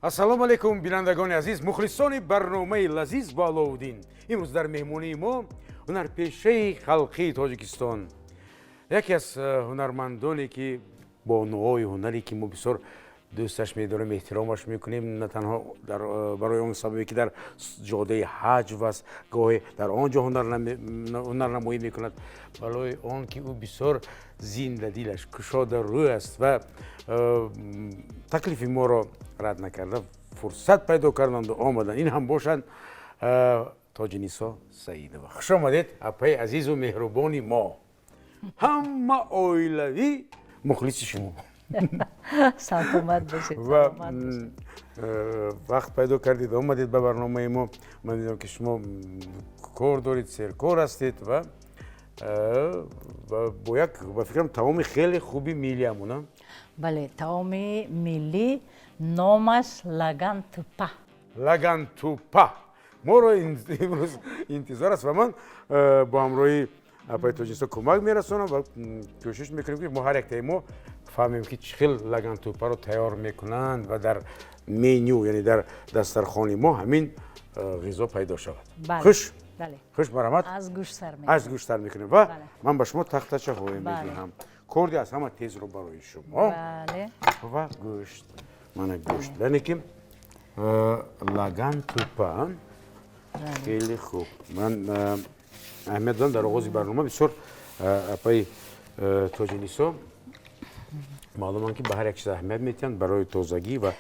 ассалому алайкум бинандагони азиз, мухлисони барномаи Лазиз ба Аловуддин. имрӯз дар меҳмонии мо ҳунарпешаи халқии Тоҷикистон, яке аз ҳунармандоне ки бо нуҳои ҳунаре ки мо бисёр дӯсташ медорем, эҳтиромаш мекунем, на танҳо барои он сабабе ки дар ҷодаи ҳаҷ ва гоҳе дар он ҷо ҳунарнамоӣ мекунад, балои он ки ӯ бисёр зиндадилаш кушода рӯй аст ва таклифи моро рад накарда фурсат пайдо карданду омадан. ин ҳам бошад Тоҷинисо Саидова. Хуш омадед апаи азизу меҳрубони мо, ҳама оилавӣ мухлиси шумо. саломат бошед. ва вақт пайдо кардид омадед ба барномаи мо. ман видам ки шумо кор доред, серкор ҳастед ва бо як ба фикрам таоми хеле хуби миллиамона. бале, таоми миллӣ, номаш Лагантупа. Лагантупа. моро имрӯз интизор аст ва ман бо ҳамроҳи апаи Тоҷинисо кӯмак мерасонам ва кӯшиш мекунем ки мо ҳар яктаи мо фаҳмем ки чӣ хел лагантупаро тайёр мекунанд ва дар меню, яъне дар дастархони мо ҳамин ғизо пайдо шавад. хуш хуш марамад. аз гӯшт сар мекунем ва ман ба шумо тахтачаҳое медиҳам. корди аз ҳама тезро барои шумо ва гӯшт. мана гӯшт, яъне ки лагантупа. хеле хуб. ман аҳамият додам дар оғози барнома бисёр апаи Тоҷинисо маълумам ки ба ҳар як чиз аҳамият метиҳанд барои тозагӣ ва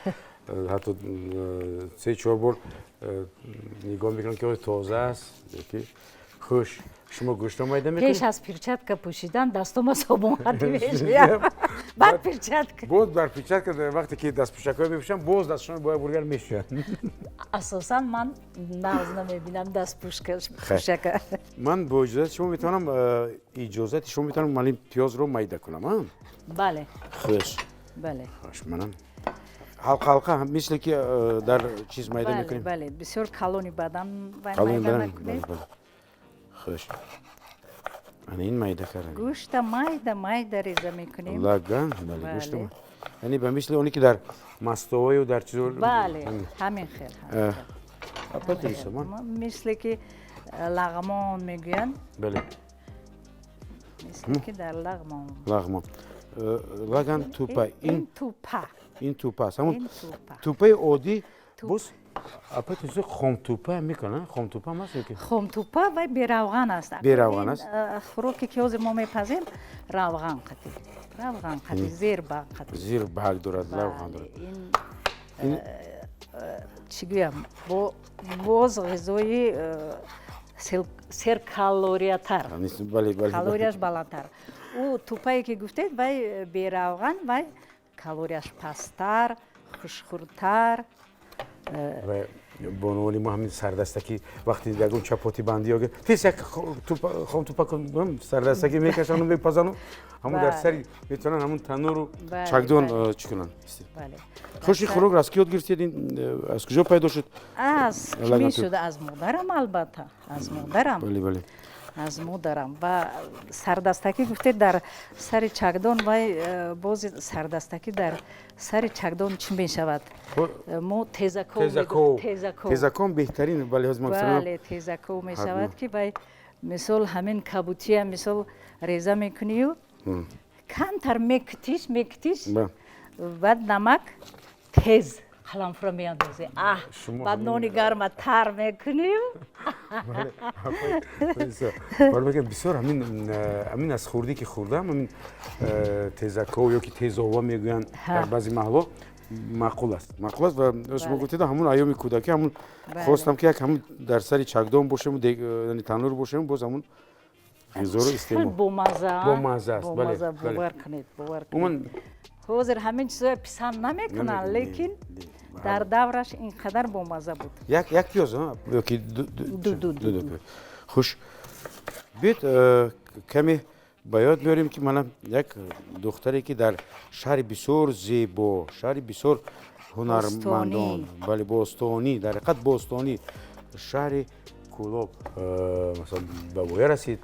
ҳатто 3-4 бор нигоҳ мекунанд ки тоза аст. хуш, шумо гӯштро майда мекунед? пеш аз перчатка пӯшидан дастума собун ҳатӣ мешӯям. баъд перчатка. боз бар перчатка вақте ки дастпӯшакҳоро мепӯшанд, боз дастшон бояд бургар мешӯянд. асосан ман нағз намебинам дастпӯшака. ман бо иҷозати шумо метавонам малин пиёзро майда кунам. бале. хуш. бале. хуш, манам ҳалқа мисли ки дар чиз майда мекунем. бале, бисёр калони бадан майда накунем. хуш. ана ин майда кардем. гӯшта майда реза мекунем. лаган, бале, гӯшта. яъне ба мисли оне ки дар мастоваю дар чизо. бале, ҳамин хел. апатиса ман. мисли ки лағмон мегӯянд. бале. мисли ки дар лағмон. лағмон. Лагантупа. ин тупа. ин тупа аст. ҳамун тупаи оддӣ боз апатиса хомтупа мекунанд. хомтупа ам аст ки? хомтупа вай беравған аст. беравған аст. хӯроке ки ҳозир мо мепазем равған қатӣ. равған қатӣ, зирбаг қатӣ. зирбаг дорад, равған дорад. ин чӣ гӯям, боз ғизои серкалориятар. калорияш баландтар. ӯ тупае ки гуфтед, вай беравған, вай калорияш пасттар, хушхӯртар. бонувони мо ҳамин сардастакӣ вақти ягон чапоти бандиё тез як хомтупа сардастакӣ мекашану мепазану ҳамун дар сари метавонанд ҳамун тануру чагдон чӣ кунанд. хуши хӯрокро аз ки ёд гирифтед? аз куҷо пайдо шуд? аз ки мешуд? аз модарам албатта. аз модарам. бале. аз модарам. ва сардастакӣ гуфтед дар сари чагдон, вай бози сардастакӣ дар сари чагдон чӣ мешавад? мо тезакон беҳтарин. бале, тезаков мешавад ки вай мисол ҳамин кабутия мисол реза мекунию, камтар мекутиш баъд намак тез қаламфуро меандозӣ. баъд нони гарма тар мекунию. бисёр ҳамин аз хӯрдӣ ки хӯрдам, ҳамин тезаков ё ки тезова мегӯянд дар баъзи маҳалло маъқул аст ва шумо гуфтед ҳамун айёми кӯдакӣ ҳамун хостам ки як ҳамун дар сари чагдон бошему, яъне танур бошему, боз ҳамун ғизоро истеъмол. бомаза аст. бовар кунед. ҳозир ҳамин чизоро писанд намекунанд, лекин дар давраш ин қадар бомаза буд. як пиёз ёки ду. хуш. биёед каме ба ёд биёрем ки мана як духтаре ки дар шаҳри бисёр зебо, шаҳри бисёр ҳунармандон, бале, бостонӣ, дар ҳақиқат бостонӣ, шаҳри кӯлоб ба воя расид,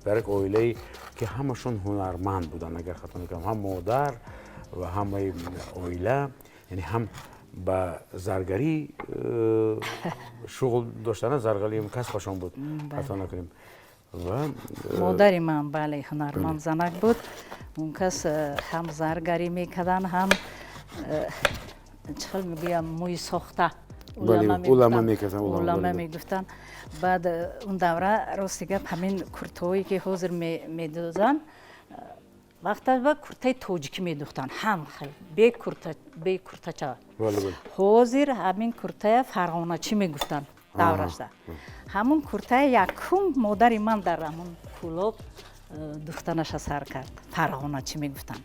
дар як оилае ки ҳамашон ҳунарманд буданд, агар хато накунам, ҳам модар ва ҳамаи оила, яъне ҳам با زرگری شغل داشتن زرگری کسبشان بود خطا نکنیم و مادر من بله هنرمند زنک بود اون کس هم زرگری میکردن هم چخل میگویم موی ساخته اولما میگفتن بعد اون دوره راستی گپ همین کرتایی که حاضر میدوزن وقتا و کرتای توجیکی میدوختن هم خیلی به کرتاچا حاضر همین کرتای فرغانچی میگفتن دورش ده همون کرتای یکم مادر من در همون کلوب دختنش سر کرد فرغانچی میگفتن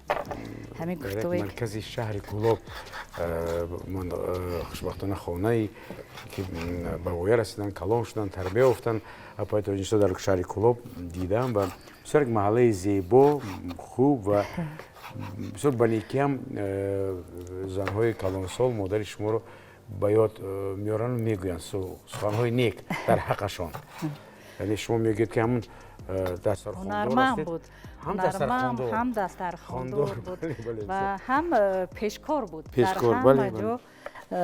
همین کرتای مرکزی شهر کلوب من خوشبختانه خانه‌ای که به ویا رسیدن کلان شدن تربیه افتن اپای توجینسو در شهر کلوب دیدم و بسیار محله زیبا خوب و بسیار بنیکی هم زنهای کلانسال مادر شما رو به یاد میارن و میگوین سخنهای نیک در حقشان یعنی شما میگید که همون دسترخواندار هستید هم دسترخواندار بود و هم پیشکار بود پیشکار در همه جا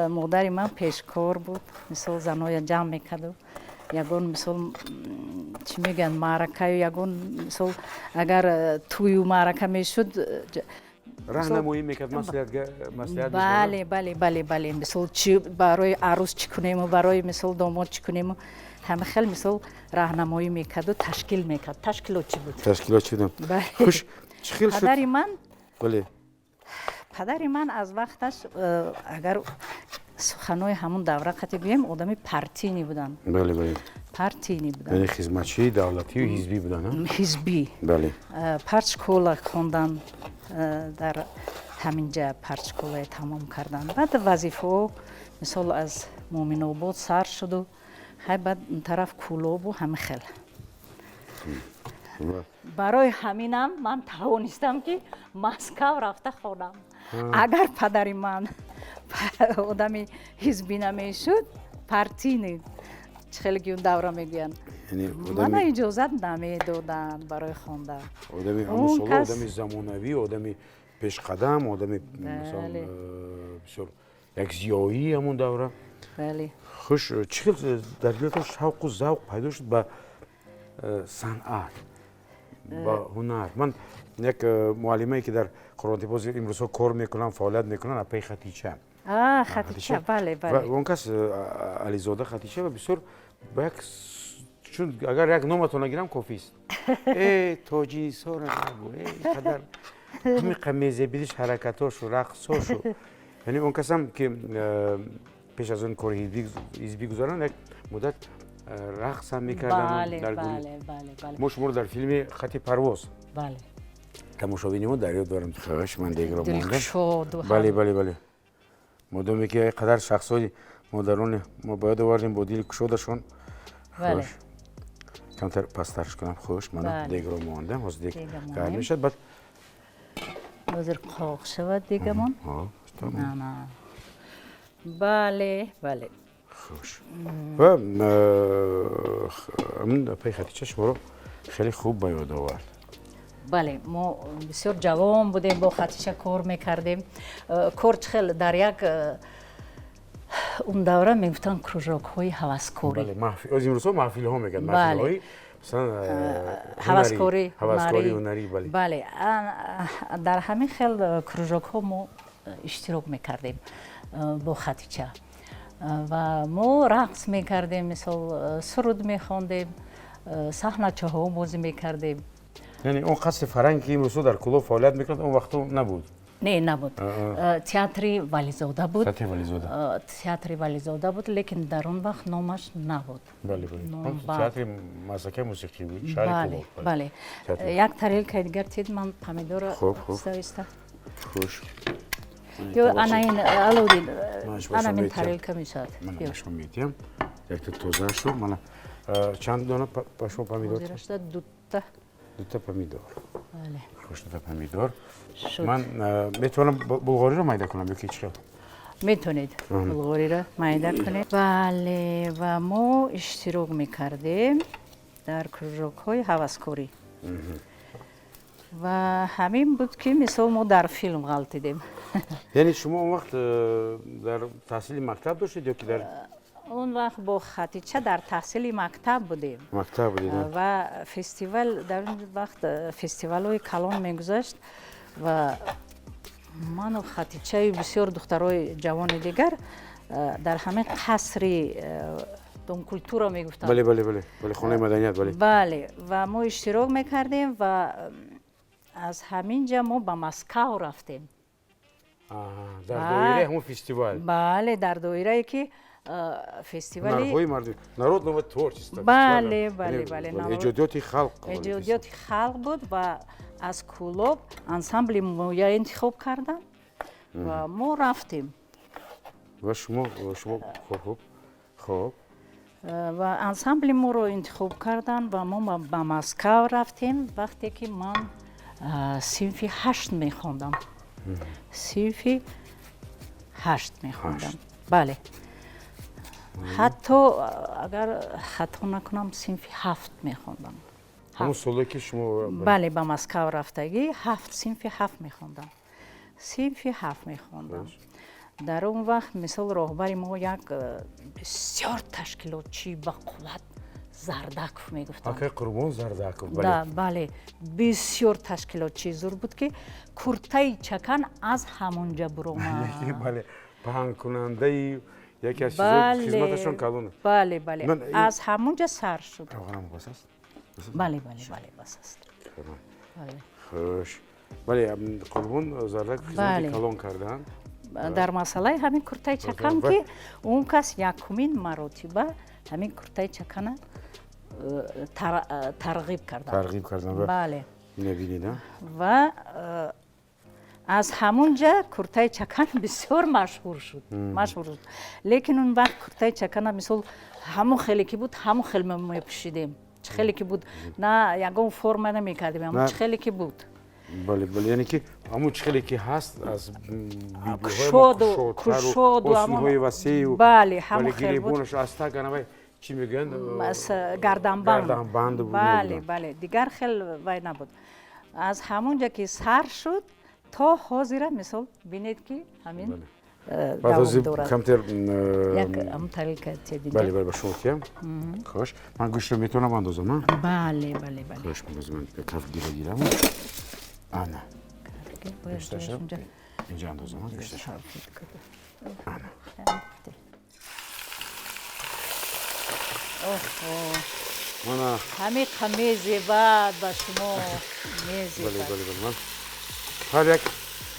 مادر من پیشکار بود مثل زنهای جمع میکرد یگون مثل چی میگن معرکه یگون مثل اگر توی معرکه میشد راهنمایی میکرد مصلحت بله مثل چی برای عروس چی کنیم و برای مثل داماد چی کنیم همه خیلی مثل راهنمایی میکرد و تشکیل میکرد تشکیلات چی بود تشکیلات چی بودم خوش چخیل شد پدر من از وقتش اگر سخنهای همون دوره قطعی بگیم آدم پرتینی بودن بله پرتینی بودن یعنی خدمتچی دولتی و حزبی بودن حزبی بله پرچکولا خوندن در همینجا پرچکولا تمام کردن بعد وظیفه مثال از مومن آباد سر شد و بعد این طرف کلوب و همه خیلی برای همینم من توانستم که مسکو رفته خونم اگر پدر من آدمی حزبی نمیشد پرتینی خیلی اون دوره میگن من اجازت نمیدادن برای خوندن آدمی زمانوی آدمی پیش قدم آدمی مثلا بسیار یک زیایی همون دوره بله خوش چقدر در دلتان شوق و ذوق پیدا شد به صنعت با هنر من یک معلمه که در قران‌تپاس امروز کار میکنن فعالیت میکنن اپی خطیچه خطیچه بله و اون کس علیزاده خطیچه و بسیار با یک چون اگر یک نامتون نگیرم کافی است توجینیسو رو نگو قدر همین قمیزه بیدش حرکتاش و رقصاش یعنی اون کس هم که پیش از اون کار حزبی گذارن یک مدت رقص هم میکردن در گروه ما شما رو در فیلم خط پرواز بله تماشا بینیم و در یاد دارم خواهش من دیگر رو مانده بله مدامی که قدر شخصای مادران ما باید آوردیم با دل کشادشون خوش کمتر پسترش کنم خوش من دیگر رو ماندم از دیگر گرم میشد بعد نظر قاق شود دیگه من نه بله خوش و من پی خطیچه شما رو خیلی خوب به یاد آورد بله ما بسیار جوان بودیم با خطیچه کار میکردیم کار خیلی در یک اون دوره میگفتن کروژاک های هوسکاری بله از این روزها محفیل ها میگن محفیل های هوسکاری هنری بله در همین خیلی کروژاک ها ما اشتراک میکردیم با خطیچه و ما رقص میکردیم مثل سرود میخواندیم صحنه ها بازی میکردیم یعنی اون قصد فرنگ که امروز در کلوب فعالیت میکرد اون وقت نبود نه نبود تئاتر ولیزاده بود تئاتر ولیزاده بود لیکن در اون وقت نامش نبود بله تئاتر مسلک موسیقی بود شهر کلوب بله یک تریل که دیگر تید من پامیدور استویسته خوش یا انا این الودین انا من تریل که میشد من شما میتیم یک توزه شو من چند دانه پاشو پامیدور دوتا پامیدور بله خوش دوتا پامیدور من میتونم بلغاری رو میده کنم یکی چیکار میتونید بلغاری رو میده کنید بله و ما اشتراک میکردیم در کروژاک های هوسکاری ва ҳамин буд ки мисол мо дар филм ғалтидем. яъне шумо он вақт дар таҳсили мактаб доштед ё ки дар он вақт бо хатича дар таҳсили мактаб будем. мактаб будед? ва фестивал дар он вақт фестивалҳои калон мегузашт ва ману хатичаю бисёр духтарои ҷавони дигар дар ҳамин қасри домкультура мегуфтанд. бале бале бале бале хонаи маданият бале. бале ва мо иштирок мекардем ва аз ҳамин ҷа мо ба Москав рафтем. дар доираи ҳамон фестивал. бале дар доирае ки фестивали ҳунарҳои мардум народного творчества. бале бале бале эҷодиёти халқ. эҷодиёти халқ буд ва аз кӯлоб ансамбли моя интихоб карданд ва мо рафтем. ва шумо хоб ва ансамбли моро интихоб карданд ва мо ба Москав рафтем вақте ки ман синфи 8 мехондам. синфи 8 мехондам. бале ҳатто агар хато накунам синфи 7 мехондам. ҳамон соле ки шумо бале ба Москав рафтагӣ 7 синфи 7 мехондам. синфи 7 мехондам. дар он вақт мисол роҳбари мо як бисёр ташкилотчи бақувват Зардаков мегуфтанд. акай Қурбон Зардаков. бале бисёр ташкилотчи зур буд ки куртаи чакан аз ҳамон ҷа буромад. бале паҳнкунандаи яке аз чизои хизматашон калон. бале бале аз ҳамон ҷа сар шуд. бале бале бале бас аст. хуш. бале Қурбон Зардаков хизмати калон карданд. дар масъалаи ҳамин куртаи чакан ки он кас якумин маротиба ҳамин куртаи чакана тарғиб карданд. бале мебинед ва аз ҳамон ҷа куртаи чакан бисёр машҳур шуд. лекин он вақт куртаи чакана мисол ҳамон хеле ки буд ҳамон хел мепӯшидем. чӣ хеле ки буд на ягон форма намекардем ҳамон чӣ хеле ки буд. бале бале яъне ки ҳамон чӣ хеле ки ҳаст аз кушоду осинҳои васею бале ҳамон хел буд. гиребонаш аз таганавай чӣ мегӯянд гарданбанд. бале бале дигар хел вай набуд. аз ҳамон ҷа ки сар шуд то ҳозира мисол бинед ки ҳамин давом дорад. як амталикати дигар. бале бале ба шумо киям. хош ман гӯштро метавонам андозам? бале бале бале. хош ман каф гирагирам. ана инҷа андозам гӯшташо. ана мана ҳамиқа мезебад ба шумо мезебад. бале бале бале ман ҳар як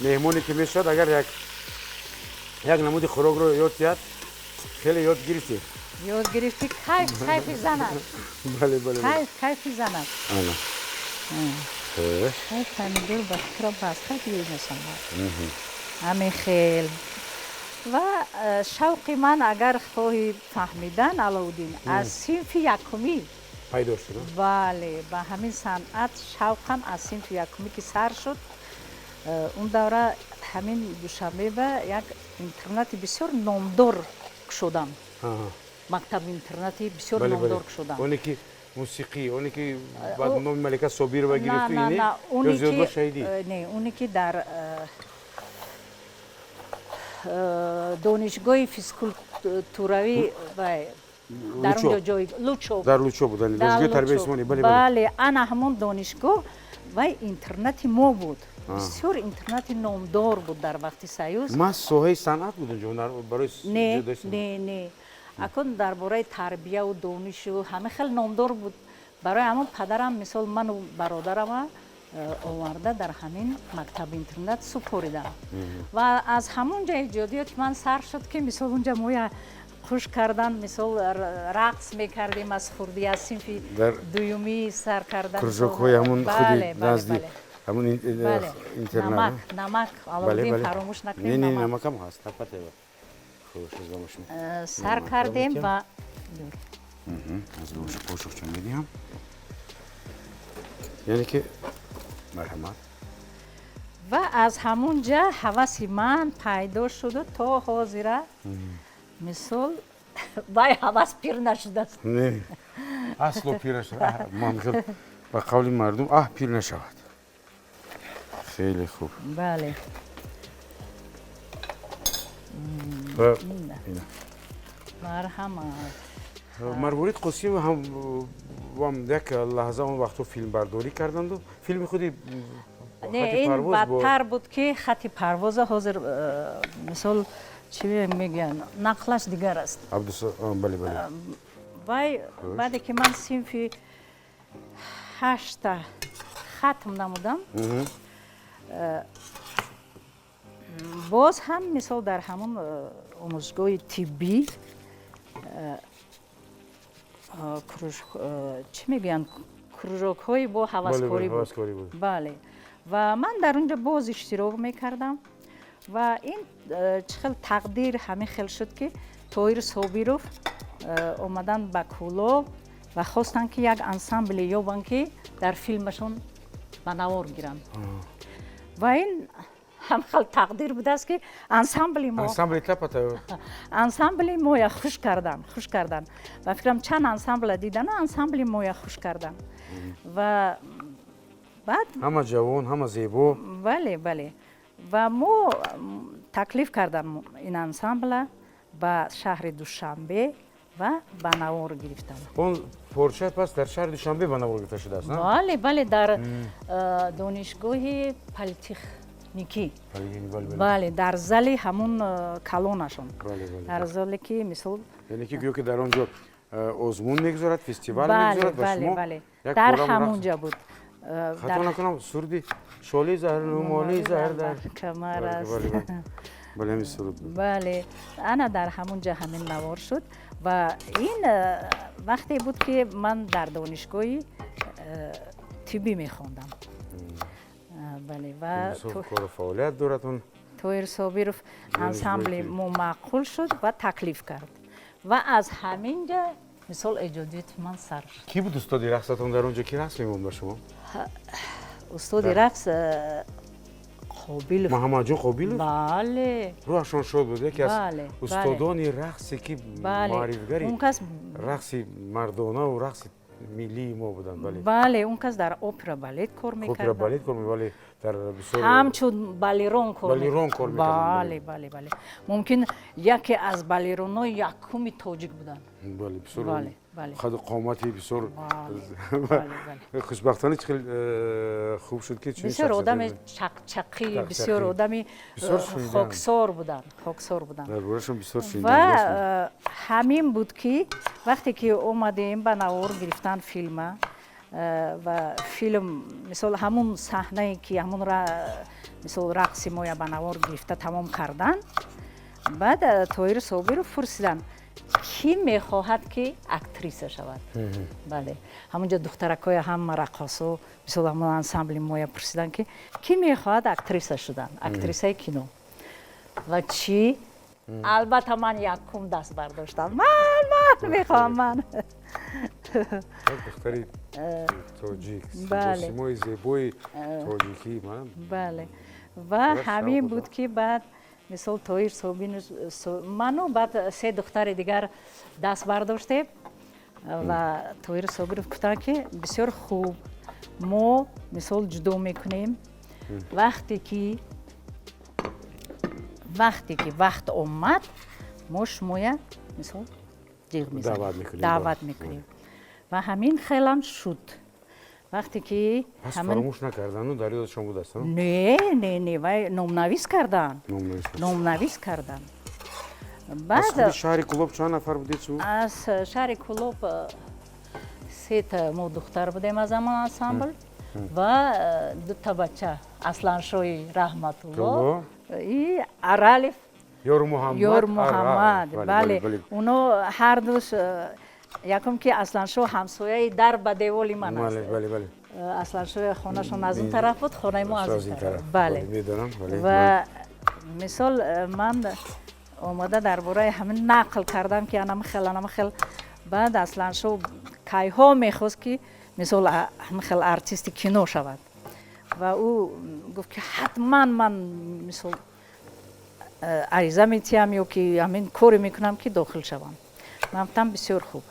меҳмоне ки мешавад агар як намуди хӯрокро ёд киҳад хеле ёд гирифтӣ. ёд гирифтӣ кайфи занад. бале бале кайфи занад. ана помидор ба фикрам паста динасонад. ҳамин хел ва шавқи ман агар хоҳӣ фаҳмидан Аловуддин аз синфи якумӣ пайдо шуд. бале ба ҳамин санъат шавқам аз синфи якумӣ ки сар шуд. он давра ҳамин душанбеба як интернати бисёр номдор кушодам. мактаб интернати бисёр номдор кушодам. оне ки мусиқӣ оне ки ба номи Малика Собирова гирифту ине ё Зиёдбо Шаҳидӣ? не оне ки дар донишгоҳи физкултуравӣ дар он ҷои лучо дар лучо буд донишгоҳи тарбияи исмонӣ. бале ана ҳамон донишгоҳ вай интернати мо буд. бисёр интернати номдор буд дар вақти Союз. ман соҳаи санъат буд онҷо барои не акун дар бораи тарбияу донишу ҳама хел номдор буд. барои ҳамон падарам мисол ману бародарама оварда дар ҳамин мактаби интернат супоридам. ва аз ҳамон ҷа эҷодиёти ман сар шуд ки мисол онҷа моя хуш кардан мисол рақс мекардем аз хурдӣ аз синфи дуюмӣ сар кардан кружокҳои ҳамон худи назди ҳамон интернат. намак Аловуддин фаромӯш накунем. намакам ҳаст. сар кардем ва аз гӯш қошуқчон медиҳам. яъне ки марҳамат. ва аз ҳамон ҷа ҳаваси ман пайдо шуду то ҳозира мисол вай ҳавас пир нашудааст. асло пир нашуд. ман ба қавли мардум пир нашавад. خیلی خوب بله مرحمت مرورید قسیم هم یک لحظه اون وقتو فیلم برداری کردند و فیلم خودی نه این بدتر بود که خط پرواز حاضر مثال چی میگن نقلش دیگر است بله بله وای بعد که من صنف 8 ختم نمودم باز هم مثال در همون آموزشگاه طبی چی میگن کروژک های با هوسکاری بود بله و من در اونجا باز اشتراک میکردم و این چخل تقدیر همین خیل شد که طاهر صابیروف اومدن به کولو و خواستن که یک انسامبل یابن که در فیلمشون به نوار گیرن و این هم خیلی تقدیر بود است که انسامبل ما خوش کردن و فکرم چند انسامبل دیدن انسامبل ما خوش کردن و بعد همه جوان همه زیبا بله و ما تکلیف کردم این انسامبل به شهر دوشنبه و به نوار گرفتم. اون پرچه پس در شهر دوشنبه به نوار گرفته شده است نه؟ بله در دانشگاه پلیتکنیکی بله در زل همون کلونشون در زلی که مثل یعنی که گویا که در اونجا آزمون میگذارد فستیوال میگذارد و شما بله در همونجا بود خطا نکنم سردی شالی زهر نمالی زهر در کمر است بله همین سرود بله انا در همونجا همین نوار شد و این وقتی بود که من در دانشگاهی طبی میخوندم بله و کار فعالیت دارتون طاهر صابیروف انسامبل ما معقول شد و تکلیف کرد و از همینجا مثال ایجادیت من سر شد. کی بود استاد رقصتون در اونجا؟ کی رقص میمون به شما؟ استاد رقص قابیل محمد جون قابیل؟ بله روحشون شاد بود یکی از استادان رقصی که معرفیگری رقص مردانه و رقص ملی ما بودن بله اون کس در اپرا بالت کار میکرد اپرا بالت کار می‌کرد در بسیار همچون بالرون کار می‌کرد بله ممکن یکی از بالرون‌ها یکمی تاجیک بودن بله بسیار خود قامتی بسیار خوشبختانه خیلی خوب شد که بسیار آدم چقچقی بسیار آدمی خاکسار بودن درباره‌شون بسیار و همین بود که وقتی که اومدیم به نوار گرفتن فیلم و فیلم مثل همون صحنه که همون مثل رقص ما به نوار گرفته تمام کردن بعد طاهر صابیروف پرسیدن کی میخواهد که اکتریس شود بله همونجا دخترکای هم رقاصا مثل همون انسامبل ما پرسیدن که کی میخواهد اکتریس شدن اکتریسای کینو و چی البته من یکم دست برداشتم من میخوام من دختری تاجیک سیمای زیبای تاجیکی من بله و همین بود که بعد مثل طاهر صابیروف منو بعد 3 دختر دیگر دست برداشته و طاهر صابیروف گفتن که بسیار خوب ما مثل جدا میکنیم وقتی که وقت اومد ما شما مثل جیغ میزنیم دعوت میکنیم و همین خیلی شد وقتی که پس فراموش نکردن و در یادشون بود است نه و نامنویس کردن از خود شهر کلوب چند نفر بودید؟ از شهر کلوب 3 تا ما دختر بودیم از همان انسامبل و 2 تا بچه اصلانشوی رحمت الله ای ارالیف یور محمد بله اونو هر دوش یکم که اصلانشو همسایه در به دیوالی من است بله اصلانشو خونهشون از اون طرف بود خونه ما از این طرف بله و مثال من اومده درباره همین نقل کردم که انم خیل بعد اصلانشو کایها میخواست که مثال خیلی ارتیست کینو شود و او گفت که حتما من مثل عریضه میتیم یا که همین کاری میکنم که داخل شوم من گفتم بسیار خوب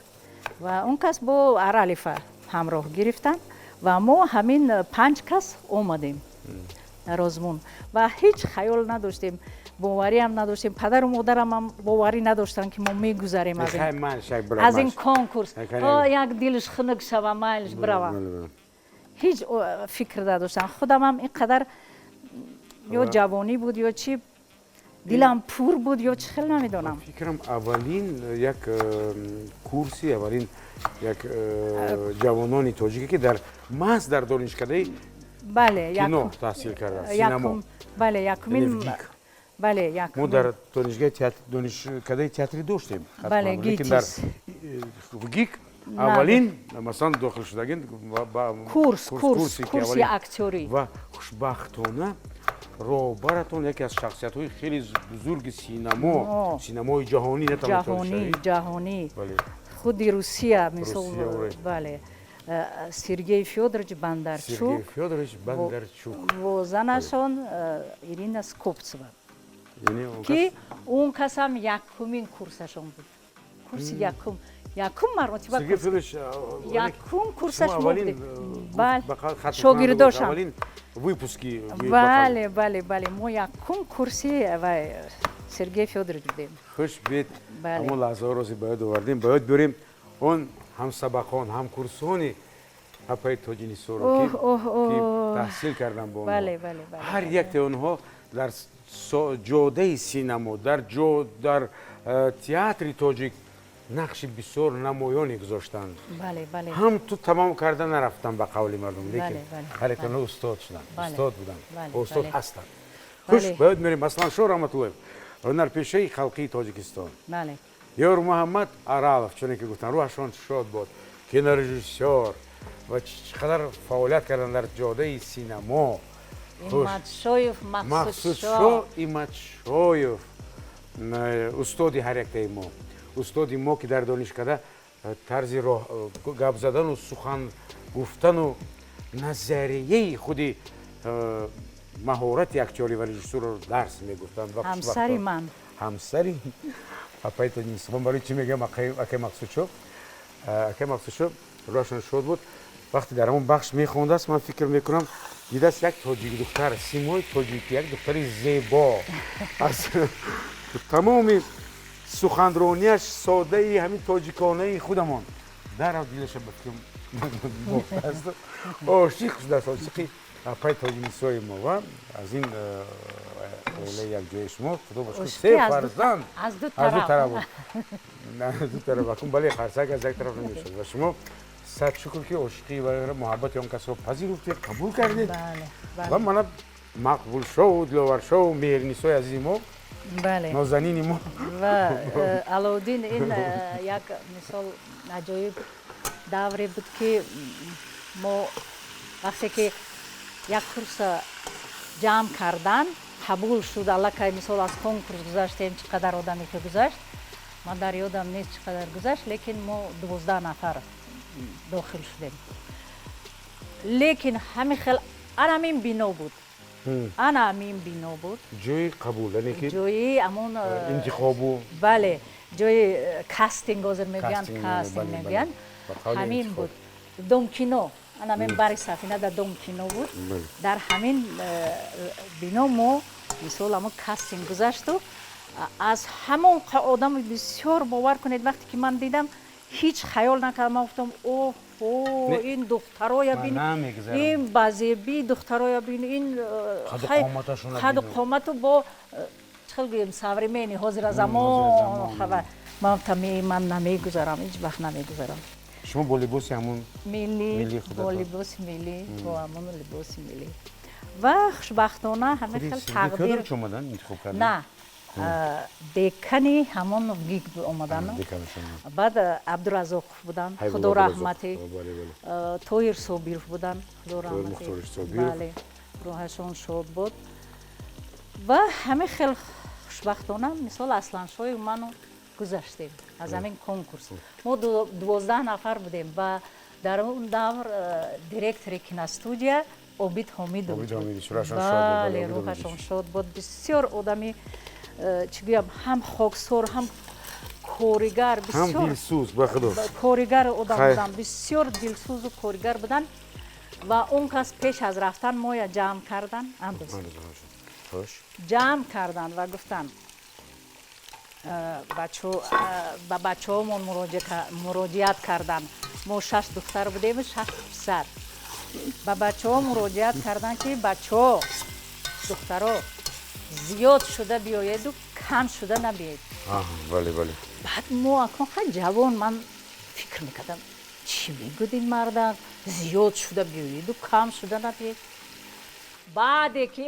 و اون کس با ارالیفه همراه گرفتن و ما همین 5 کس اومدیم розмон ва ҳеҷ хаёл надоштем бовариам надоштем падару модарам ҳам боварӣ надоштанд ки мо мегузарем аз ин конкурс як дилш хунук шава майлш биравам ҳеҷ фикр надоштам худам ҳам ин қадар ё ҷавонӣ буд ё чи дилам пур буд ё чи хел намедонам фикрам аввалин як курси аввалин як ҷавонони тоҷике ки дар маҳз дар донишкадаи кино таҳсил кардааст синамо бале якумин бале мо дар донишкадаи театрӣ доштем бале лекин дар гик аввалин масалан дохил шудагин курси актёрӣ ва хушбахтона роҳбаратон яке аз шахсиятҳои хеле бузурги синамои ҷаҳонӣ ҷаҳонӣ худи русия мисол бале сергей фёдорович бондарчук ва занашон ирина скопцева ки он касам якумин курсашон буд курси якум маротиба якум курсаш будем шогирдошам выпуски бале мо якум курси сергей фёдорович будем хуш бед ҳамон лаҳзаҳо рози ба ёд овардем ба ёд биёрем он ҳамсабақон ҳамкурсони ҳапаи тоҷинисоро ки таҳсил кардан бо мо ҳар якте онҳо дар ҷодаи синамо дар театри тоҷик нақши бисёр намоёне гузоштанд ҳам ту тамом карда нарафтам ба қавли мардум лекин ҳар як онҳо устод шуданд устод буданд устод ҳастанд хуш ба ёд меорем аслан шоҳ раҳматуллоев ҳунарпешаи халқии тоҷикистон ёр муҳаммад аралов чуне ки гуфтанд рӯҳашон шод бод кинорежиссёр ва чӣ қадар фаъолият кардан дар ҷодаи синамо мақсудшоҳ иматшоев устоди ҳар яктаи мо устоди мо ки дар донишкада тарзи гап задану сухан гуфтану назарияи худи маҳорати актёрӣ ва режиссурро дарс мегуфтанд ҳамсари ман ҳамсари папаи тоҷинисо ман барои чӣ мегӯям акай мақсудшоҳ рӯҳашон шод буд вақте дар ҳамон бахш мехондааст ман фикр мекунам дидааст як тоҷик духтар симои тоҷикӣ як духтари зебо аз тамоми суханронияш соддаи ҳамин тоҷиконаи худамон дарав дилаша ба фикр бофтааст ошиқ шудааст ошиқи папаи тоҷинисои мо ва аз ин оилаи якҷояи шумо худо бошкуд се фарзанд аз ду тараф буд ду тараф акун бале харсак аз як тараф намешуд ва шумо сад шукр ки ошиқи ва муҳаббати он касро пазируфтед қабул кардед ва мана мақбулшову диловаршову меҳрнисои азизи мо нозанини мо ва аловуддин ин як мисол аҷоиб давре буд ки мо вақте ки як курса ҷамъ кардан қабул шуд аллакай мисол аз конкурс гузаштем чӣ қадар одаме ки гузашт ман дар ёдам нест чӣ қадар гузашт лекин мо 12 нафар дохил шудем лекин ҳамин хел анамин бино буд ҷои қабул ҷои амон интихобу бале ҷои кастинг ҳозир мегӯянд кастинг мегӯянд ҳамин буд домкино анамин бари сафина дар домкино буд дар ҳамин бино мо мисол амон кастинг гузашту аз ҳамон одами бисёр бовар кунед вақте ки ман дидам ҳеҷ хаёл накардам ман гуфтам оҳо ин духтароя бин ин базеби духтароя бин ин қаду қомату бо чӣ хел гӯем современи ҳозира замон хабар ман гуфтам ман намегузарам ҳеҷ вақт намегузарам шумо бо либоси ҳамон миллӣ бо либоси миллӣ бо ҳамон либоси миллӣ ва хушбахтона ҳамин хел тақдир на декани ҳамон гиг омадан баъд абдуразоқ будан худо раҳмати тоҳир собиров будан худо раҳмати рӯҳашон шод буд ва ҳамин хел хушбахтона мисол асланшои ману гузаштем аз ҳамин конкурс мо 12 нафар будем ва дар он давр директори киностудия обид ҳомидов бале рӯҳашон шод буд бисёр одами чӣ гӯям ҳам хоксор ҳам коригар ҳам дилсӯз ба худо коригар одам буданд бисёр дилсӯзу коригар буданд ва он кас пеш аз рафтан моя ҷамъ кардан ҷамъ кардан ва гуфтанд ба бачаҳомон муроҷиат карданд мо 6 духтар будему 6 писар ба бачаҳо муроҷиат карданд ки бачаҳо духтаро зиёд шуда биёеду кам шуда набиед баъд мо акон хеле ҷавон ман фикр мекардам чӣ мегӯд ин марда зиёд шуда биёеду кам шуда набиед баъде ки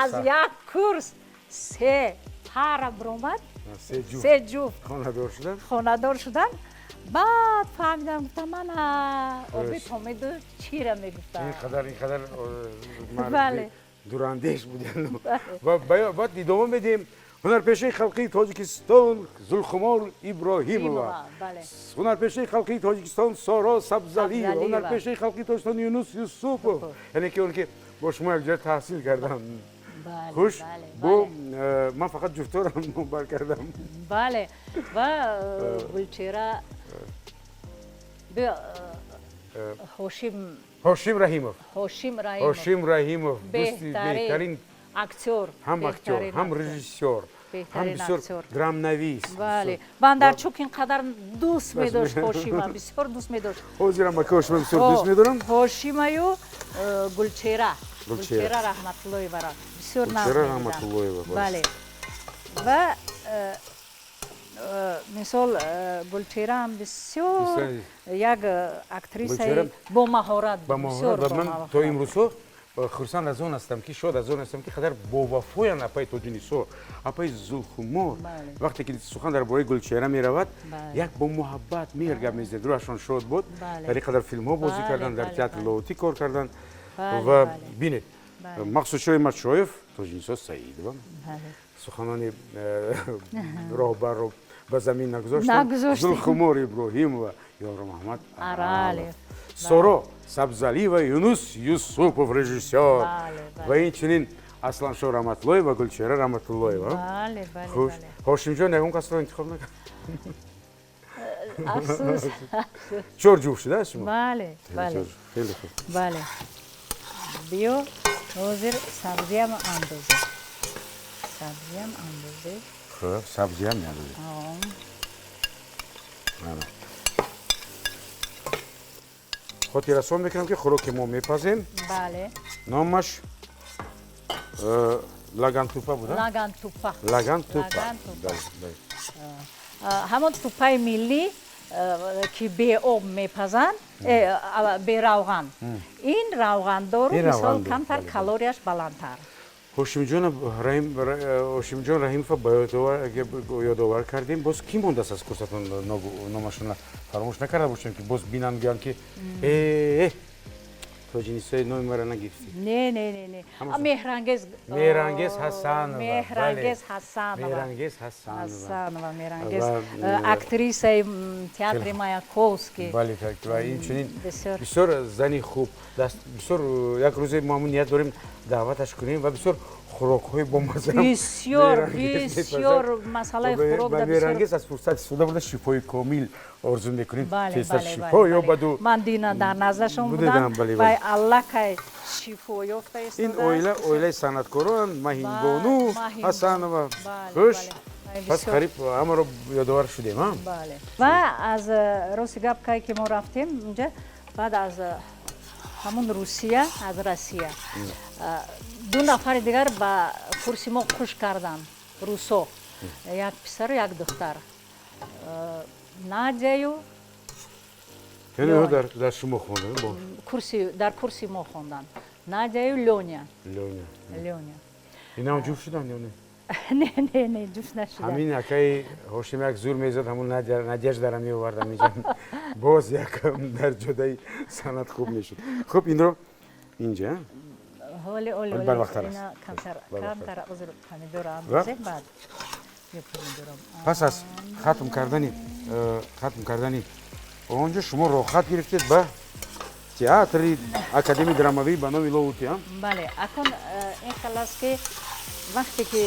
аз як курс 3 пара бромад 3 ҷуфт хонадор шудан баъд фаҳмидам гуфтам мана обид ҳомиду чира мегуфтам инқадар дурандеш буден баъд идома медиҳем ҳунарпешаи халқии тоҷикистон зулхумор иброҳимова ҳунарпешаи халқии тоҷикистон соро сабзалиева ҳунарпешаи халқии тоҷикистон юнус юсупов яъне ки он ки бо шумо якҷоя таҳсил кардам хуш бо ман фақат ҷуфторам бар кардам бале ва гулчера ҳошим раҳимов беҳтарин актёр ҳам режиссёр ҳам бисёр драмнавис бандарчук инқадар дӯст медошт ҳошима бисёр дӯст медошт ҳозирам ака ҳошима бисёр дӯст медорам ҳошимаю гулчера раҳматуллоевара бисёр бале ва мисол гулчераам бисёр як актрисаи бо маҳорат ман то имрӯзҳо хурсанд аз он ҳастам ки шод аз он ҳастам ки қадар бовафоян апаи тоҷинисо апаи зулхумор вақте ки сухан дар бораи гулчера меравад як бо муҳаббат меҳр гап мезанад рӯҳашон шод буд дар ин қадар филмҳо бозӣ карданд дар театри ловотӣ кор карданд ва бинед мақсудшои матшоев тоҷинисо саидова суханони роҳбарро ба замин нагузоштанд зулхумор иброҳимова ёро маҳмад аралев соро сабзалиева юнус юсупов режиссёр ва инчунин асланшоҳ раҳматуллоева гулчера раҳматуллоева хуш ҳошимҷон ягон касро интихоб накард афсӯс 4 ҷуфт шуда шумо хеле хуб бале биё ҳозир сабзиам андозӣ хуб сабзиам меандозӣ хотиррасон мекунам ки хӯроки мо мепазем номаш лагантупа буда лагантупа ҳамон тупаи миллӣ ки беоб мепазанд беравған ин равғандору мисол камтар калорияш баландтар ҳошимҷон раҳимова ба ёдовар кардем боз кӣ мондааст аз курсатон номашона фаромӯш накарда бошем ки боз бинанд гӯянд ки тоҷинисои номи мара нагирифтӣ не меҳрангез ҳасанова актрисаи театри маяковский инчунин бисёр зани хуб бисёр як рӯзе мо ҳамун ният дорем даъваташ кунем ва бисёр хӯрокҳои бомаза бисёр масъалаи хӯрок меҳрангез аз фурсат истифода бурда шифои комил орзу мекунем тезтар шифо ёбаду ман дина дар назаршон будам вай аллакай шифо ёфта ин оилаи санъаткороанд маҳинбону ҳасанова хуш пас қариб ҳамаро ёдовар шудем ва аз рости гап кай ки мо рафтем унҷа баъд аз ҳамун русия аз россия 2 нафари дигар ба курси мо хуш карданд русо як писару як духтар надяю дар шумо хонданд дар курси мо хонданд надяю лёня инам ҷуфт шуданд ё не ҷуфт нашуданд ҳамин акаи ҳошим як зур мезад ҳамун надяж дара меовардам инҷа боз як дар ҷодаи санъат хуб мешуд хуб инро инҷа пас аз хатм кардани он ҷо шумо роҳхат гирифтед ба театри академияи драмавӣ ба номи ловутӣ бале акун ин хел аст ки вақте ки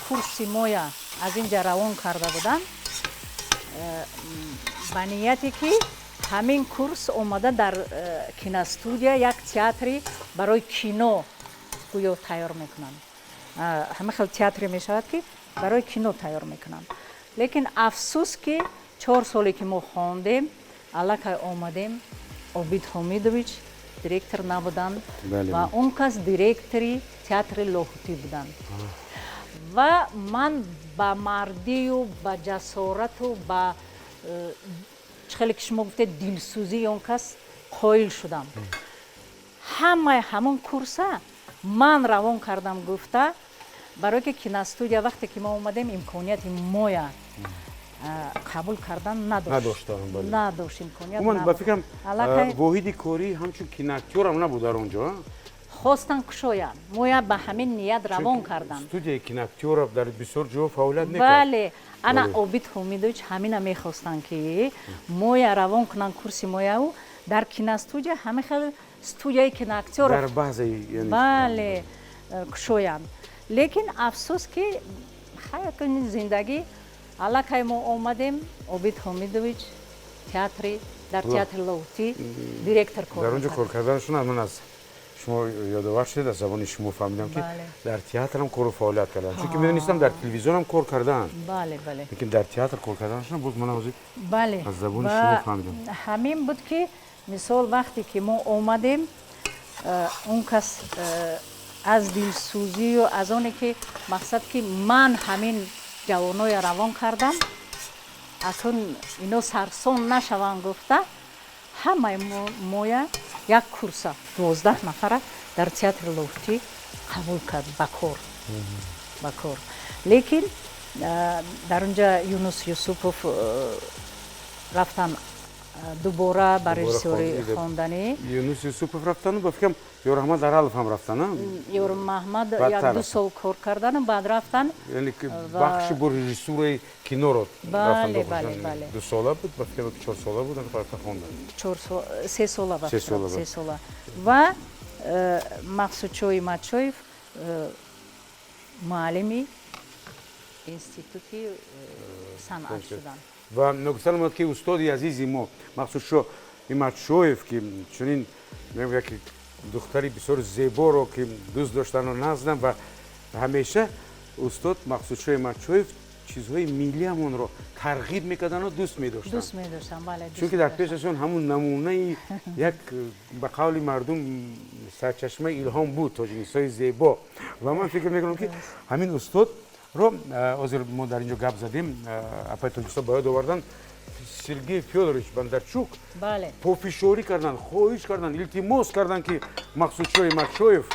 курси моя аз инҷа равон карда будам ба нияте ки ҳамин курс омада дар киностудия як театри барои кино гӯё тайёр мекунанд. ҳама хел театре мешавад ки барои кино тайёр мекунанд. лекин афсус ки 4 соле ки мо хондем аллакай омадем обид ҳомидович директор набуданд ва он кас директори театри лоҳутӣ буданд. ва ман ба мардию ба ҷасорату ба чхеле ки шумо гуфтед дилсӯзии он кас қоил шудам. ҳамаи ҳамон курса ман равон кардам гуфта барое ки киностудия вақте ки мо омадем имконияти моя қабул кардан надошт имконият. ба фикрам воҳиди корӣ ҳамчун киноактёрам набуд дар он ҷо. хостан кушоянд моя ба ҳамин ният равон карданд. студияи киноактёра дар бисёр ҷо фаъолият мекард. бале ана обид ҳомидович ҳамина мехостанд ки моя равон кунанд курси мояу дар киностудия ҳама хел студияи киноактёра дар баъзе бале кушоянд. лекин афсус ки ҳаякуни зиндагӣ аллакай мо омадем обид ҳомидович театри дар театри лоҳутӣ директор кор дар он ҷо кор карданашон ман аз шумо ёдовар шудед аз забони шумо фаҳмидам ки дар театрам кору фаъолият карданд. чунки медонистам дар телевизионам кор карданд. лекин дар театр кор карданашон буд ман аз забони шумо фаҳмидам. ҳамин буд ки мисол вақте ки мо омадем он кас аз дилсӯзию аз оне ки мақсад ки ман ҳамин ҷавоноя равон кардам аз он ино сарсон нашаванд гуфта ҳамаи моя як курса 12 нафара дар театри лоҳутӣ қабул кард ба кор. лекин дар он ҷа Юнус Юсупов рафтан дубора ба режиссёри хонданӣ. Юнус Юсупов рафтану ба фикрам Ёрмаҳмад Аралов ҳам рафтана. Ёрмаҳмад як 2 сол кор кардану баъд рафтан. Яъне бахши бо режиссураи киноро рафтан. бале 2 сола буд, ба фикрам 4 сола буд рафтан хондан. 3 сола ба 3 сола. ва Мақсудчои Матчоев муаллими институти санъат шуданд. ва нагуфтанам ки устоди азизи мо Мақсудшо Иматшоев ки чунин як духтари бисёр зеборо ки дӯст доштану наздам ва ҳамеша устод Мақсудшо Иматшоев чизҳои миллиамонро тарғиб мекардану дӯст медоштанд. бале. чунки дар пеш аз он ҳамун намунаи як ба қавли мардум сарчашмаи илҳом буд тоҷинисои зебо ва ман фикр мекунам ки ҳамин устод ҳозир мо дар инҷо гап задем апай тоҷикисто ба ёд овардан Сергей Фёдорович Бондарчук пофишорӣ карданд, хоҳиш карданд, илтимос карданд ки Мақсудшо Иматшоев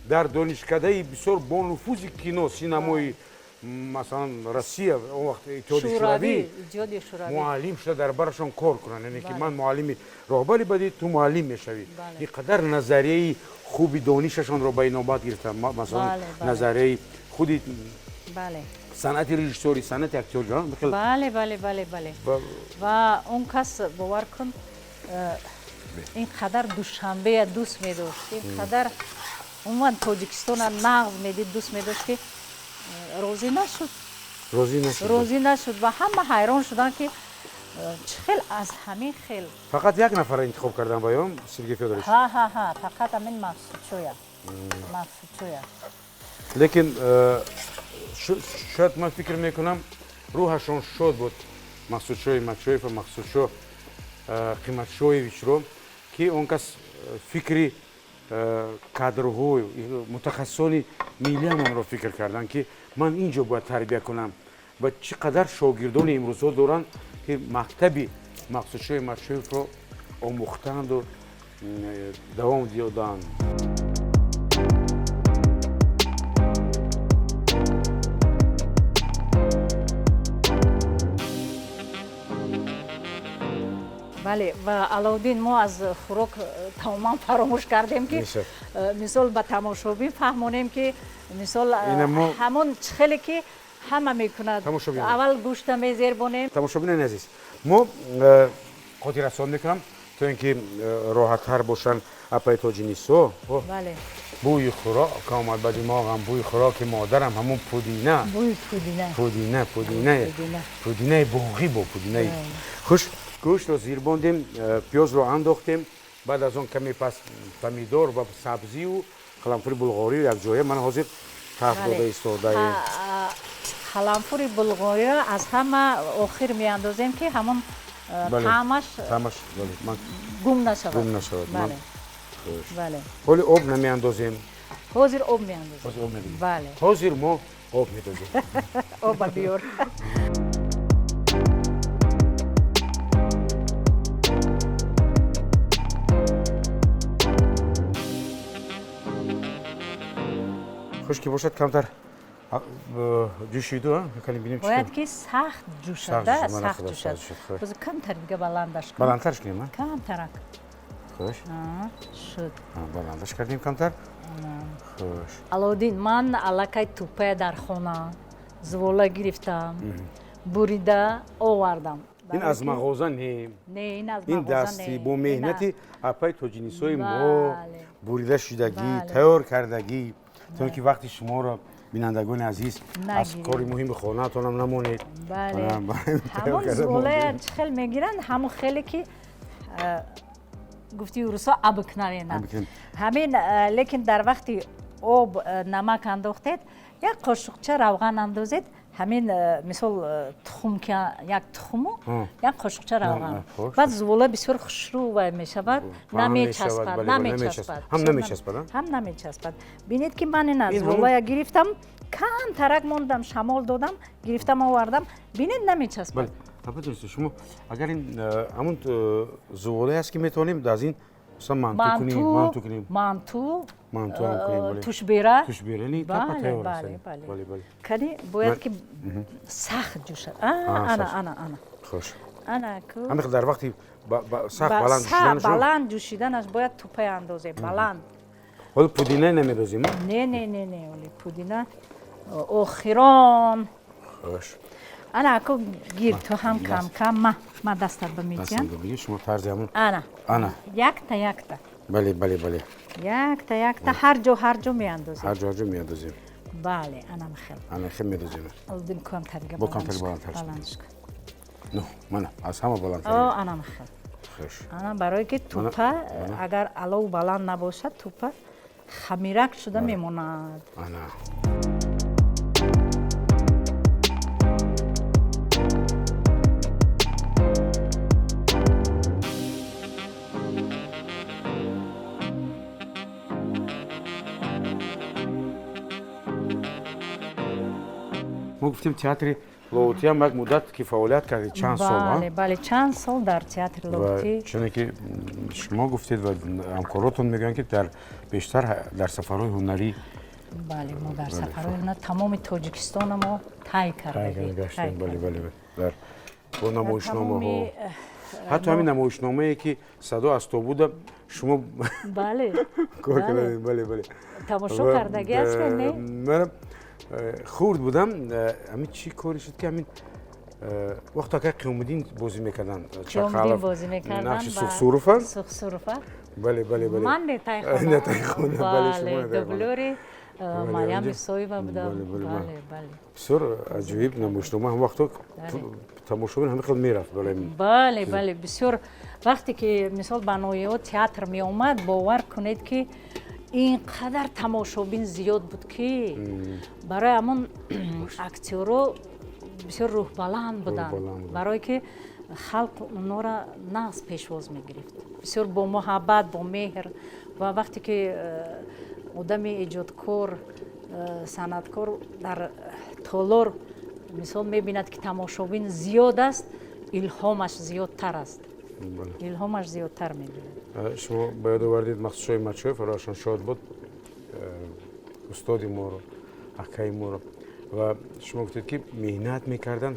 дар донишкадаи бисёр бонуфузи кино синамои масалан Россия он вақт иттиҳоди шӯравӣ муаллим шуда дар барашон кор кунанд. яъне ки ман муаллими роҳбари бадӣ ту муаллим мешавӣ. ин қадар назарияи хуби донишашонро ба инобат гирифтанд. масалан назарияи худи санъати режиссёрӣ, санъати актёрӣ. бале. ва он кас бовар кун ин қадар душанбея дӯст медошт, ин қадар умуман Тоҷикистона нағз медид дӯст медошт ки розӣ нашуд ва ҳама ҳайрон шуданд ки чӣ хел аз ҳамин хел фақат як нафара интихоб кардан ба ём Сергей Фёдорович. фақат ҳамин Мақсудшоя. лекин шояд ман фикр мекунам рӯҳашон шод буд Мақсудшо Иматшоев ва Мақсудшо Қиматшоевичро ки он кас фикри кадрҳои мутахассисони миллиамонро фикр карданд ки ман ин ҷо бояд тарбия кунам ва чӣ қадар шогирдони имрӯзҳо доранд ки мактаби Мақсудшо Иматшоевро омӯхтанду давом диёдаанд. бале ва Аловуддин мо аз хӯрок тамоман фаромӯш кардем ки мисол ба тамошобин фаҳмонем ки мисол ҳамон чхеле ки ҳама мекунад аввал гӯшта мезербонем. Тамошобинани азиз мо хотиррасон мекунам то ин ки роҳаттар бошанд апай Тоҷинисо. бӯи хӯрок омад ба димоғам, бӯи хӯроки модарам ҳамон пудинаи боғӣ бо пудинаи хуш. гӯштро зирбондем, пиёзро андохтем, баъд аз он каме пас помидор ва сабзию қаламфури булғорию якҷоя ман ҳозир тафт дода истодаем. қаламфури булғориро аз ҳама охир меандозем ки ҳамон таъмаш гум нашавад. ҳоли об намеандозем. ҳозир об меандозем. бале. ҳозир мо об медозем. оба биёр. хушки бошад камтар ҷӯшиду кале бинем чи бояд ки сахт ҷӯшада, сахт ҷӯшад. боз камтар дига баландаш кунем. баландтарш кунем а? камтарак. хуш. шуд. баландаш кардем камтар. хуш. Аловуддин, ман аллакай тупа дар хона звола гирифтам. бурида овардам. ин аз мағоза не. Не, ин аз мағоза не. ин дасти бо меҳнати апай тоҷинисои мо бурида шудагӣ, тайёр кардагӣ, то ки вақти шуморо бинандагони азиз аз кори муҳими хонаатонам намонед. ҳамон зволая чӣ хел мегиранд? ҳамон хеле ки гуфти урусо абкнарена. ҳамин лекин дар вақти об намак андохтед, як қошуқча равған андозед, ҳамин мисол тухм ки як тухму як қошуқча равған. баъд звола бисёр хушрӯва мешавад, намечаспад. ҳам намечаспад. бинед ки ман ина зволая гирифтам, камтарак мондам, шамол додам, гирифтам овардам, бинед намечаспад. шумо агар ин ҳамон зволае аст ки метавонем аз ин манту кунем. манту тушбера. тушберани тапа тайёр аст. кани бояд ки сахт ҷӯшад. ана хуш. ана ку ҳамин дар вақти сахт баланд ҷӯшиданаш баланд ҷӯшиданаш бояд тупа андозем баланд. ҳоли пудина намедозем? не оли пудина охирон. хуш. ана ку гир то ҳам кам ма дастат ба метиям. шумо тарзи ҳамон. ана якта бале якта ҳар ҷо меандозем. ҳар ҷо меандозем. бале анам хел. хел медозем. Аловуддин камтарига бо камтари баландтарш. ну мана аз ҳама баландтар. анам хел. хуш. ана барое ки тупа агар алов баланд набошад, тупа хамирак шуда мемонад. ана мо гуфтем театри ловутиам як муддат ки фаъолият кардед чанд сол? бале чанд сол дар театри ловутӣ. чуне ки шумо гуфтед ва ҳамкоротон мегӯянд ки бештар дар сафарҳои ҳунарӣ. бале мо дар сафарҳои ҳунар тамоми тоҷикистона мо тай кардем. дар бо намоишномаҳо ҳатто ҳамин намоишномае ки садо аз тобуда шумо кор кардед. тамошо кардагӣ ҳастед не? хурд будам ҳамин чӣ кори шуд ки ҳамин вақто ка қиёмиддин бозӣ мекарданд нақши сухсуруфа. бале ман нетайхона дублёри марьям исоева будам. бисёр аҷоиб намоишнома ҳам вақто тамошобин ҳамин хел мерафт. бале бисёр вақте ки мисол ба ноҳияҳо театр меомад, бовар кунед ки инқадар тамошобин зиёд буд ки барои ҳамон актёро бисёр рӯҳбаланд буданд, барое ки халқ онҳоро нағз пешвоз мегирифт, бисёр бо муҳаббат, бо меҳр. ва вақте ки одами эҷодкор, санъаткор дар толор мисол мебинад ки тамошобин зиёд аст, илҳомаш зиёдтар аст. илҳомаш зиёдтар мегирад. шумо ба ёд овардед махсудшоҳи мачоев рошан шод буд, устоди моро, акаи моро, ва шумо гуфтед ки меҳнат мекарданд,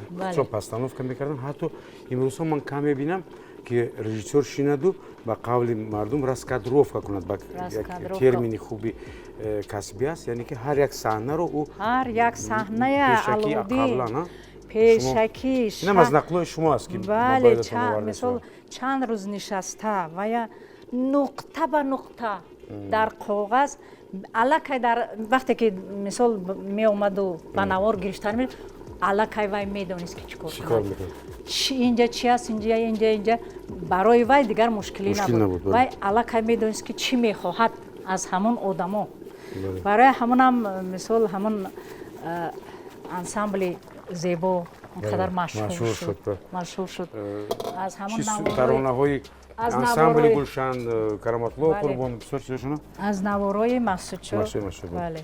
постановка мекарданд. ҳатто имрӯзҳо ман кам мебинам ки режиссёр шинаду ба қавли мардум раскадровка кунад. ба термини хуби касбӣ аст, яъне ки ҳар як саҳнаро ӯ ҳар як саҳная Аловуддин пешакӣ инам аз нақлҳои шумо аст ки мисол чанд рӯз нишаста ва я нуқта ба нуқта дар коғаз аллакай дар вақте ки мисол меомаду ба навор гирифтан аллакай вай медонист ки чӣ چی кор کار кунад. میکنه؟ Инҷа чи аст, инҷа барои вай дигар мушкилӣ набуд. Вай аллакай медонист ки чӣ мехоҳад аз ҳамон одамо. Барои ҳамонам мисол ҳамон ансамбли зебо онқадар машҳур шуд. Аз ҳамон таронаҳои ансамбли гулшан караматлоҳ қурбон бисёр чизашона аз наворои масъудшо. Бале.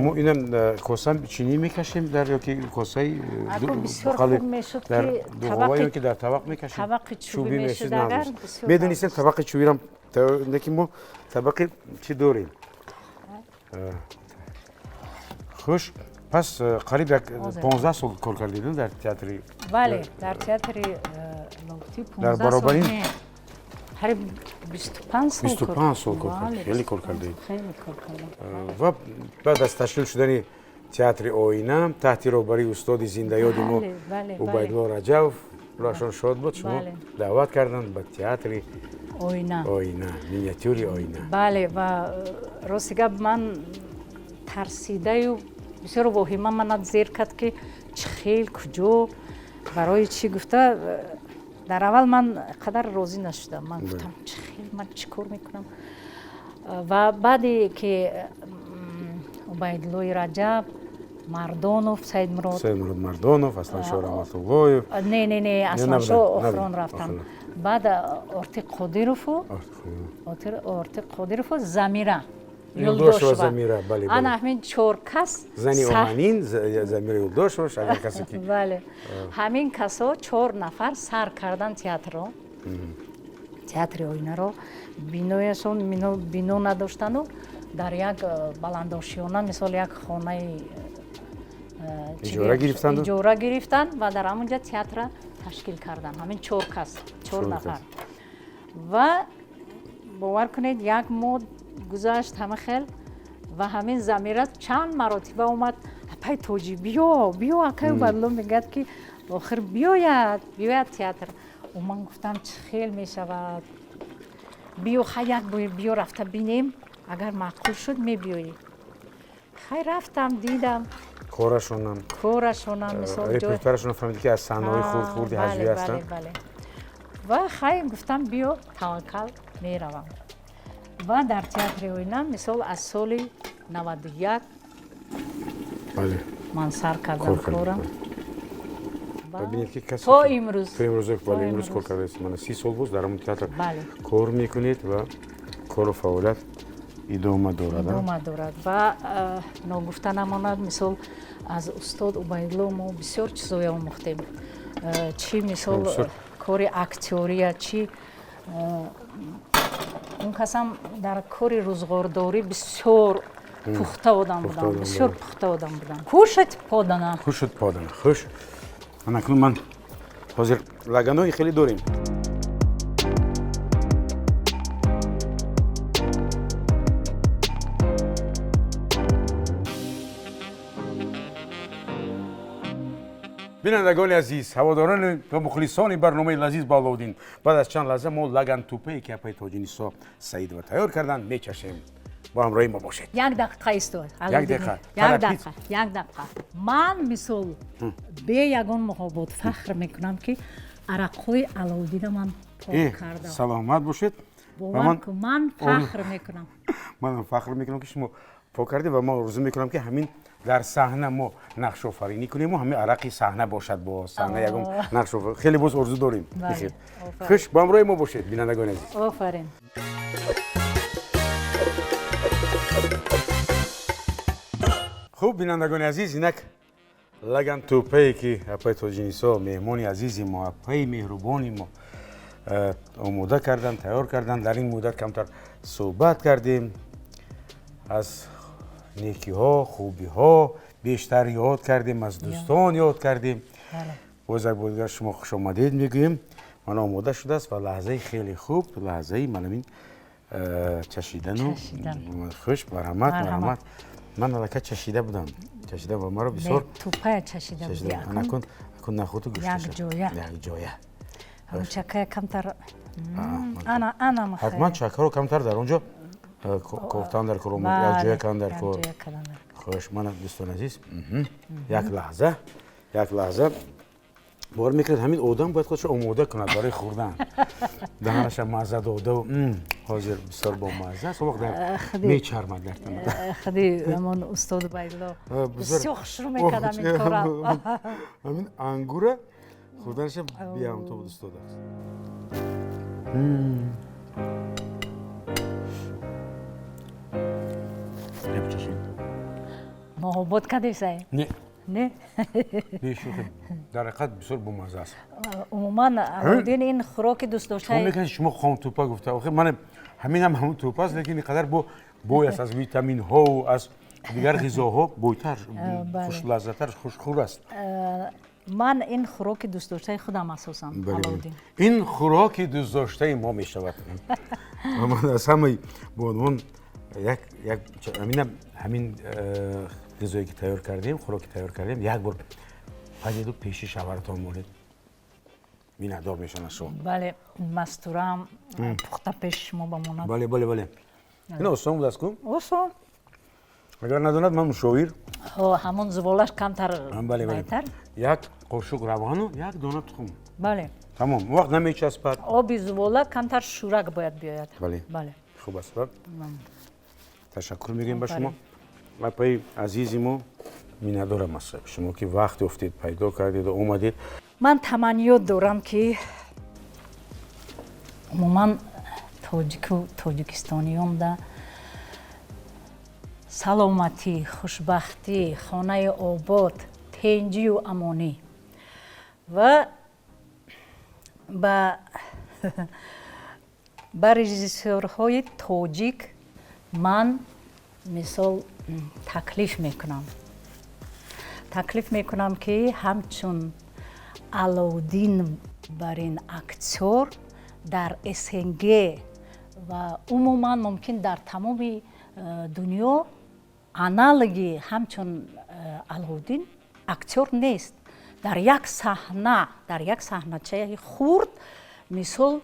мо инам косам чинӣ мекашем дар ёки косаи бисёр хуб мешуд ки дуғоваё ки дар табақ мекашем. Табақи чӯбӣ мешуд агар медонистем табақи чӯбирам ки мо табақи чӣ дорем. хуш пас қариб як 15 сол кор кардед дар театри. бале дар театри лофти 15 дар баробарин қариб 25 сол кор кардед. хеле кор кардед. хеле кор кардам. ва баъд аз ташкил шудани театри оина таҳти роҳбарии устоди зиндаёди мо убайдулло раҷабов рӯҳашон шод буд шумо даъват карданд ба театри оина миниатюри оина. бале ва рости гап ман тарсидаю бисёр воҳима манат зер кард ки чӣ хел куҷо барои чӣ гуфта дар аввал ман қадар розӣ нашудам. Ман гуфтам чӣ хел ман чӣ кор мекунам. ва баъде ки убайдуллои раҷаб мардонов Саидмурод мардонов асланшоҳ раҳматуллоев не асланшоҳ охирон рафтанд. баъд ортиқ қодирову замира юлдошева замира бале ана ҳамин чор кас зани оҳанин замира юлдошева шагар касе ки бале ҳамин касо 4 нафар сар кардан театрро театри оинаро бинояшон бино надоштану дар як баландошиёна мисол як хонаи иҷора гирифтанд ва дар ҳамонҷа театра ташкил карданд ҳамин 4 кас 4 нафар. ва бовар кунед як моҳ гузашт ҳама хел ва ҳамин замира чанд маротиба омад апай тоҷӣ биё акай убайдулло мегӯяд ки охир биёяд театр. ман гуфтам чӣ хел мешавад биё хай як биё рафта бинем агар маъқул шуд мебиёӣ. хай рафтам дидам корашонам мисол репертуарашон фаҳмидӣ ки аз саҳнаҳои хурди ҳаҷвӣ ҳастанд. ва хай гуфтам биё таваккал меравам. ва дар театри оина мисол аз соли 91 ман сар кардам корам. то имрӯз кор кардаед. мана 30 сол боз дар ҳамон театр кор мекунед ва кору фаъолият идома дорад. ва ногуфта намонад мисол аз устод убайдулло мо бисёр чизое омӯхтем. чӣ мисол кори актёрия чӣ он касам дар кори рӯзғордорӣ бисёр пухта одам буданд. кушать подана. хуш акнун ман ҳозир лаганои хеле дорем. бинандагони азиз, ҳаводорони ва мухлисони барномаи Лазиз ба Аловуддин, баъд аз чанд лаҳза мо Лагантупае ки апаи Тоҷинисо Саидова тайёр карданд мечашем. бо ҳамроҳи мо бошед. як дақиқа истод. як дақиқа. ман мисол бе ягон муҳобот фахр мекунам ки арақҳои Аловуддина ман пок кардам. саломат бошед. ман фахр мекунам. манам фахр мекунам ки шумо пок кардед ва ман орзу мекунам ки ҳамин дар саҳна мо нақшофаринӣ кунем ва ҳамин арақи саҳна бошад бо саҳна ягон нақшофарин. хеле боз орзу дорем. хуш ба ҳамроҳи мо бошед бинандагони азиз. офарин. хуб бинандагони азиз, инак Лагантупае ки апаи Тоҷинисо меҳмони азизи мо апаи меҳрубони мо омода карданд, тайёр карданд. дар ин муддат камтар суҳбат кардем аз некиҳо, хубиҳо бештар ёд кардем, аз дӯстон ёд кардем. боз як бор дигар шумо хушомадед мегӯем. ман омода шудааст ва лаҳзаи хеле хуб, лаҳзаи манамин чашидану хуш марҳамат. ман аллакай чашида будам ва маро бисёр тупая чашида будам. акун нахуду гӯшташа як ҷоя чакая камтар ҳатман чакаро камтар дар онҷо кофтан дар кор омад як ҷоя кан дар кор. خوش من دوستان عزیز یک لحظه باور میکنید همین آدم باید خودش آماده کند برای خوردن دهنش مزه داده و حاضر بسیار با مزه است وقت در میچرمد در تن خدی همون استاد بایلا بسیار خوش رو میکردم این کارا همین انگوره خوردنش بیام تو استاد است محبت کردی سعی؟ نه بیشوخی در حقیقت بسیار بامزه است عموما الودین این خوراک دوست داشته شما میگن شما خامتوپا گفته آخه من همون توپ است لیکن اینقدر بوی است از ویتامین ها و از دیگر غذاها بویتر خوش لذتر خوشخور است من این خوراک دوست داشته خودم اساسا الودین این خوراک دوست داشته ما می شود من از همه به عنوان همین غذایی که تیار کردیم خوراکی تیار کردیم یک بار پدیدو پیش شوهرتان مورد بی‌ندار میشن از شما بله مستورم پخته پیش شما بماند بله این آسان بود از کن آسان اگر نداند من مشاور همون زبالش کمتر بهتر یک قاشق روغن و یک دانه تخم بله تمام وقت نمیچسبد آب زباله کمتر شورک باید بیاید بله خوب است تشکر میگیم به شما پای عزیزی ما میندارم است شما که وقت افتید پیدا کردید و اومدید من تمنیات دارم که عموما تاجیکستانیان در سلامتی خوشبختی خانه آباد تنجی و امانی و با رژیسورهای تاجیک من مثال تکلیف میکنم که همچون الوددین برین اکتور در SNG و عموما ممکن در تمام دنیا آنالوگی همچون الوددین اکتور نیست در یک صحنه چه خورد مثال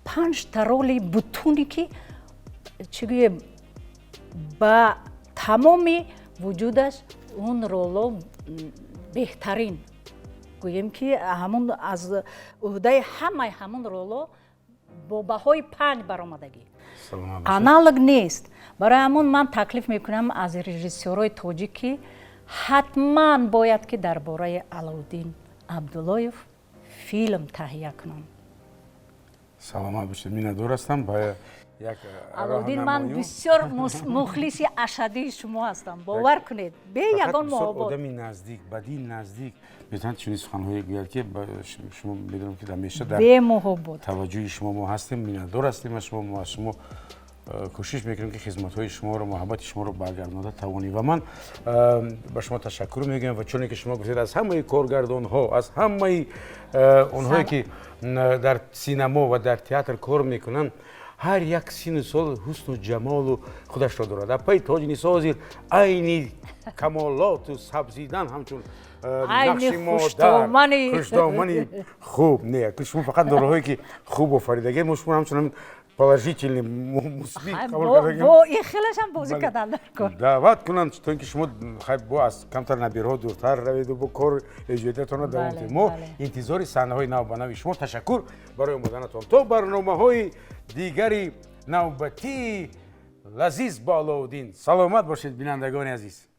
5 تا رول بتونی که چگویه با تمام وجودش اون رولو بهترین گوییم که همون از عهده همون رولو با بهای 5 برآمدگی آنالوگ نیست برای همون من تکلیف میکنم از رژیسورهای تاجیکی حتما باید که درباره الوددین عبداللهیف فیلم تهیه کنم سلامت باشید میندور هستم با یک الوددین من بسیار مخلص اشدی شما هستم باور کنید به یگان محبت آدمی نزدیک بدی نزدیک بتونید چنین سخن‌هایی گوید که شما میدونم که همیشه در به محبت توجه شما ما هستیم میندور هستیم شما کوشش میکنیم که خدمت‌های شما رو محبت شما رو برگردانده توانی و من به شما تشکر میگم و چون که شما گفتید از همه کارگردان‌ها از همه اونهایی که در سینما و در تئاتر کار میکنن هر یک سین و سال حسن و جمال و خودش را دارد. در پای توجینیسو حاضر عینی کمالات و سبزیدن همچون نقش مادر خوشدامنی خوب نه که شما فقط دارایی که خوب آفریدگی مشمول همچون положительный مثبت قبول کردیم با این خیلیش هم بازی کردن در کار دعوت کنن تا اینکه شما خیلی با از کمتر نبیرها دورتر روید و با کار اجرایتون رو دوام دهید ما انتظار صحنه‌های نو به نو شما تشکر برای اومدنتون تا برنامه‌های دیگری نوبتی لذیذ با الوددین سلامت باشید بینندگان عزیز